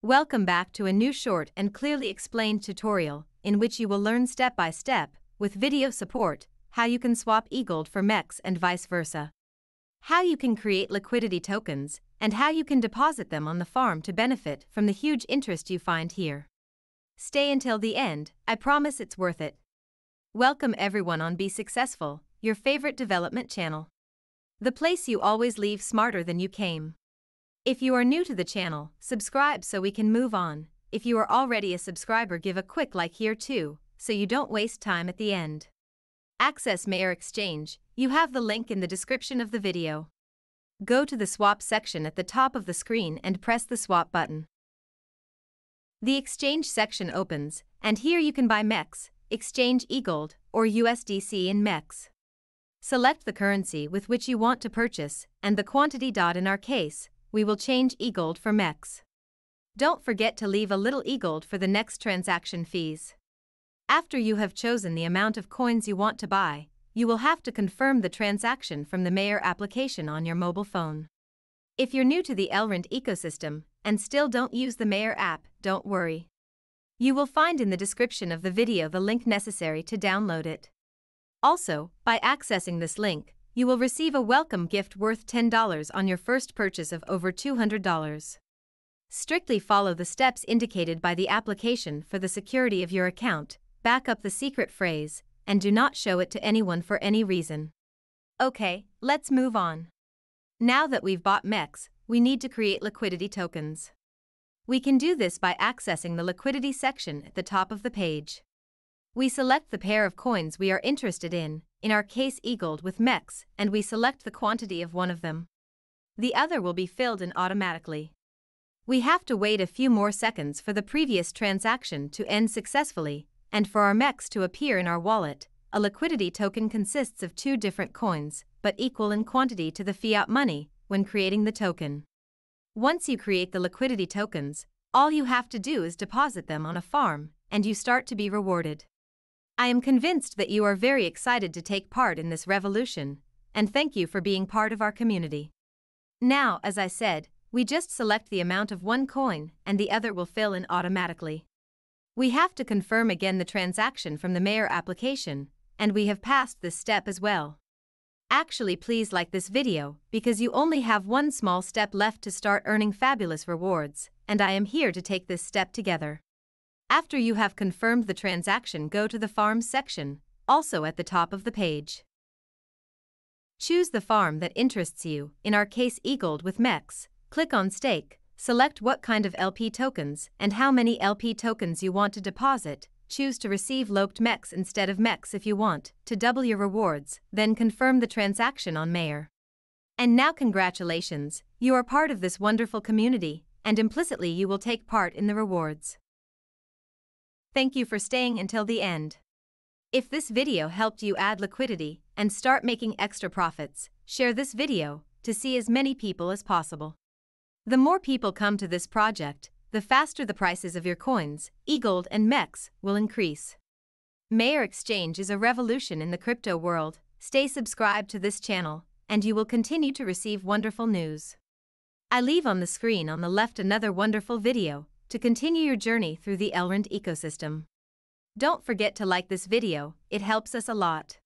Welcome back to a new short and clearly explained tutorial in which you will learn step by step, with video support, how you can swap EGLD for MEX and vice versa. How you can create liquidity tokens, and how you can deposit them on the farm to benefit from the huge interest you find here. Stay until the end, I promise it's worth it. Welcome everyone on Be Successful, your favorite development channel. The place you always leave smarter than you came. If you are new to the channel, subscribe so we can move on. If you are already a subscriber, give a quick like here too, so you don't waste time at the end. Access Maiar Exchange, you have the link in the description of the video. Go to the swap section at the top of the screen and press the swap button. The exchange section opens, and here you can buy MEX, exchange EGLD, or USDC in MEX. Select the currency with which you want to purchase, and the quantity. In our case, we will change EGLD for MEX. Don't forget to leave a little EGLD for the next transaction fees. After you have chosen the amount of coins you want to buy, you will have to confirm the transaction from the Maiar application on your mobile phone. If you're new to the EGLD ecosystem and still don't use the Maiar app, don't worry. You will find in the description of the video the link necessary to download it. Also, by accessing this link, you will receive a welcome gift worth $10 on your first purchase of over $200. Strictly follow the steps indicated by the application for the security of your account, back up the secret phrase, and do not show it to anyone for any reason. Okay, let's move on. Now that we've bought MEX, we need to create liquidity tokens. We can do this by accessing the liquidity section at the top of the page. We select the pair of coins we are interested in our case EGLD with MEX, and we select the quantity of one of them. The other will be filled in automatically. We have to wait a few more seconds for the previous transaction to end successfully, and for our MEX to appear in our wallet. A liquidity token consists of two different coins, but equal in quantity to the fiat money when creating the token. Once you create the liquidity tokens, all you have to do is deposit them on a farm, and you start to be rewarded. I am convinced that you are very excited to take part in this revolution, and thank you for being part of our community. Now, as I said, we just select the amount of one coin and the other will fill in automatically. We have to confirm again the transaction from the Maiar application, and we have passed this step as well. Actually, please like this video because you only have one small step left to start earning fabulous rewards, and I am here to take this step together. After you have confirmed the transaction, go to the Farms section, also at the top of the page. Choose the farm that interests you, in our case EGLD with MEX, click on Stake, select what kind of LP tokens and how many LP tokens you want to deposit, choose to receive locked MEX instead of MEX if you want to double your rewards, then confirm the transaction on Maiar. And now congratulations, you are part of this wonderful community, and implicitly you will take part in the rewards. Thank you for staying until the end. If this video helped you add liquidity and start making extra profits, share this video to see as many people as possible. The more people come to this project, the faster the prices of your coins, EGLD and MEX, will increase. Maiar Exchange is a revolution in the crypto world. Stay subscribed to this channel, and you will continue to receive wonderful news. I leave on the screen on the left another wonderful video to continue your journey through the EGLD ecosystem. Don't forget to like this video, it helps us a lot.